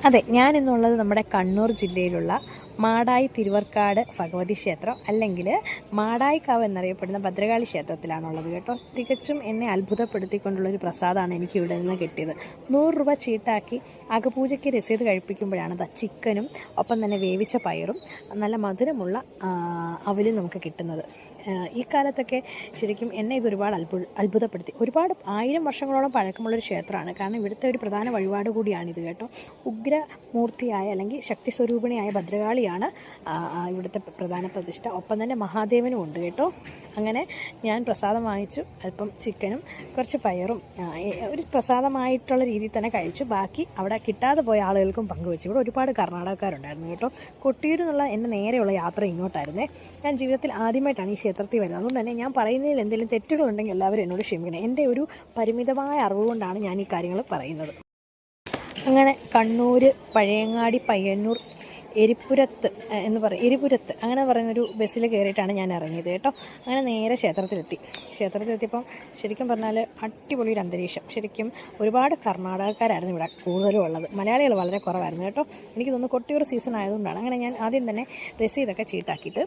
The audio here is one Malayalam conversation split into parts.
അതെ, ഞാനിന്നുള്ളത് നമ്മുടെ കണ്ണൂർ ജില്ലയിലുള്ള മാടായി തിരുവർക്കാട് ഭഗവതി ക്ഷേത്രം അല്ലെങ്കിൽ മാടായിക്കാവ് എന്നറിയപ്പെടുന്ന ഭദ്രകാളി ക്ഷേത്രത്തിലാണുള്ളത് കേട്ടോ. തികച്ചും എന്നെ അത്ഭുതപ്പെടുത്തിക്കൊണ്ടുള്ളൊരു പ്രസാദമാണ് എനിക്ക് ഇവിടെ നിന്ന് കിട്ടിയത്. 100 രൂപ ചീട്ടാക്കി അകപൂജയ്ക്ക് രസീത് കഴിപ്പിക്കുമ്പോഴാണ് ചിക്കനും ഒപ്പം തന്നെ വേവിച്ച പയറും നല്ല മധുരമുള്ള അവലും നമുക്ക് കിട്ടുന്നത്. ഈ കാലത്തൊക്കെ ശരിക്കും എന്നെ ഇത് ഒരുപാട് അത്ഭുതപ്പെടുത്തി. ഒരുപാട് 1000 വർഷങ്ങളോളം പഴക്കമുള്ളൊരു ക്ഷേത്രമാണ്. കാരണം ഇവിടുത്തെ ഒരു പ്രധാന വഴിപാട് കൂടിയാണിത് കേട്ടോ. ഉഗ്രമൂർത്തിയായ അല്ലെങ്കിൽ ശക്തി സ്വരൂപിണിയായ ഭദ്രകാളിയാണ് ഇവിടുത്തെ പ്രധാന പ്രതിഷ്ഠ. ഒപ്പം തന്നെ മഹാദേവനും ഉണ്ട് കേട്ടോ. അങ്ങനെ ഞാൻ പ്രസാദം വാങ്ങിച്ചു. അല്പം ചിക്കനും കുറച്ച് പയറും ഒരു പ്രസാദമായിട്ടുള്ള രീതിയിൽ തന്നെ കഴിച്ചു. ബാക്കി അവിടെ കിട്ടാതെ പോയ ആളുകൾക്കും പങ്കുവെച്ചു. ഇവിടെ ഒരുപാട് കർണാടകക്കാരുണ്ടായിരുന്നു കേട്ടോ. കൊട്ടിയൂരിൽ നിന്നുള്ള എൻ്റെ നേരെയുള്ള യാത്ര ഇങ്ങോട്ടായിരുന്നേ. ഞാൻ ജീവിതത്തിൽ ആദ്യമായിട്ടാണ് ഈ ക്ഷേത്രത്തിൽ വരുന്നത്. അതുകൊണ്ട് തന്നെ ഞാൻ പറയുന്നതിൽ എന്തെങ്കിലും തെറ്റുകളുണ്ടെങ്കിൽ എല്ലാവരും എന്നോട് ക്ഷമിക്കണം. എൻ്റെ ഒരു പരിമിതമായ അറിവ് കൊണ്ടാണ് ഞാൻ ഈ കാര്യങ്ങൾ പറയുന്നത്. അങ്ങനെ കണ്ണൂർ പഴയങ്ങാടി പയ്യന്നൂർ എരിപുരത്ത് അങ്ങനെ പറയുന്നൊരു ബസ്സിൽ കയറിയിട്ടാണ് ഞാൻ ഇറങ്ങിയത് കേട്ടോ. അങ്ങനെ നേരെ ക്ഷേത്രത്തിലെത്തിയപ്പം ശരിക്കും പറഞ്ഞാൽ അടിപൊളി ഒരു അന്തരീക്ഷം. ശരിക്കും ഒരുപാട് കർണാടകക്കാരായിരുന്നു ഇവിടെ കൂടുതലും ഉള്ളത്. മലയാളികൾ വളരെ കുറവായിരുന്നു കേട്ടോ. എനിക്ക് തോന്നുന്നു കൊട്ടിയൂർ സീസൺ ആയതുകൊണ്ടാണ്. അങ്ങനെ ഞാൻ ആദ്യം തന്നെ രസീതൊക്കെ ചീട്ടാക്കിയിട്ട്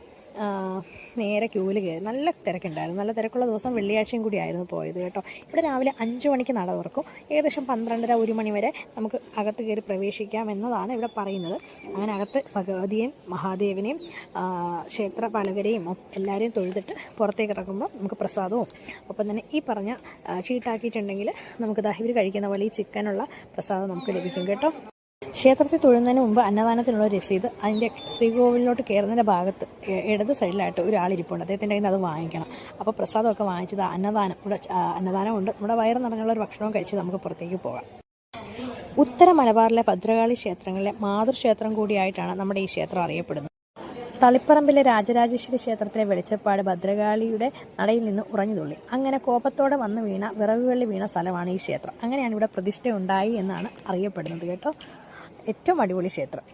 നേരെ ക്യൂവിൽ കയറി. നല്ല തിരക്കുണ്ടായിരുന്നു. നല്ല തിരക്കുള്ള ദിവസം വെള്ളിയാഴ്ചയും കൂടി ആയിരുന്നു പോയത് കേട്ടോ. ഇവിടെ രാവിലെ 5 മണിക്ക് നട തുറക്കും. ഏകദേശം 12:30 1 മണി വരെ നമുക്ക് അകത്ത് കയറി പ്രവേശിക്കാം എന്നതാണ് ഇവിടെ പറയുന്നത്. അങ്ങനെ അകത്ത് ഭഗവതിയെയും മഹാദേവനെയും ക്ഷേത്രപാലകരെയും എല്ലാവരെയും തൊഴുതിട്ട് പുറത്തേക്ക് ഇറക്കുമ്പോൾ നമുക്ക് പ്രസാദവും ഒപ്പം തന്നെ ഈ പറഞ്ഞ ചീട്ടാക്കിയിട്ടുണ്ടെങ്കിൽ നമുക്ക് ഇവർ കഴിക്കുന്ന പോലെ ഈ ചിക്കനുള്ള പ്രസാദം നമുക്ക് ലഭിക്കും കേട്ടോ. ക്ഷേത്രത്തിൽ തൊഴുന്നതിന് മുമ്പ് അന്നദാനത്തിനുള്ള രസീത് അതിൻ്റെ ശ്രീകോവിലിലോട്ട് കയറുന്നതിൻ്റെ ഭാഗത്ത് ഇടത് സൈഡിലായിട്ട് ഒരാളിരിപ്പുണ്ട്. അദ്ദേഹത്തിൻ്റെ കയ്യിൽ നിന്ന് അത് വാങ്ങിക്കണം. അപ്പോൾ പ്രസാദമൊക്കെ വാങ്ങിച്ചത് അന്നദാനമുണ്ട്. നമ്മുടെ വയറ് നിറഞ്ഞുള്ള ഒരു ഭക്ഷണവും കഴിച്ച് നമുക്ക് പുറത്തേക്ക് പോകാം. ഉത്തര മലബാറിലെ ഭദ്രകാളി ക്ഷേത്രങ്ങളിലെ മാതൃക്ഷേത്രം കൂടിയായിട്ടാണ് നമ്മുടെ ഈ ക്ഷേത്രം അറിയപ്പെടുന്നത്. തളിപ്പറമ്പിലെ രാജരാജേശ്വരി ക്ഷേത്രത്തിലെ വെളിച്ചപ്പാട് ഭദ്രകാളിയുടെ നടയിൽ നിന്ന് ഉറഞ്ഞുതുള്ളി. അങ്ങനെ കോപത്തോടെ വന്ന് വിറകുകളിൽ വീണ സ്ഥലമാണ് ഈ ക്ഷേത്രം. അങ്ങനെയാണ് ഇവിടെ പ്രതിഷ്ഠ ഉണ്ടായി എന്നാണ് അറിയപ്പെടുന്നത് കേട്ടോ. ഏറ്റവും അടിപൊളി ക്ഷേത്രം.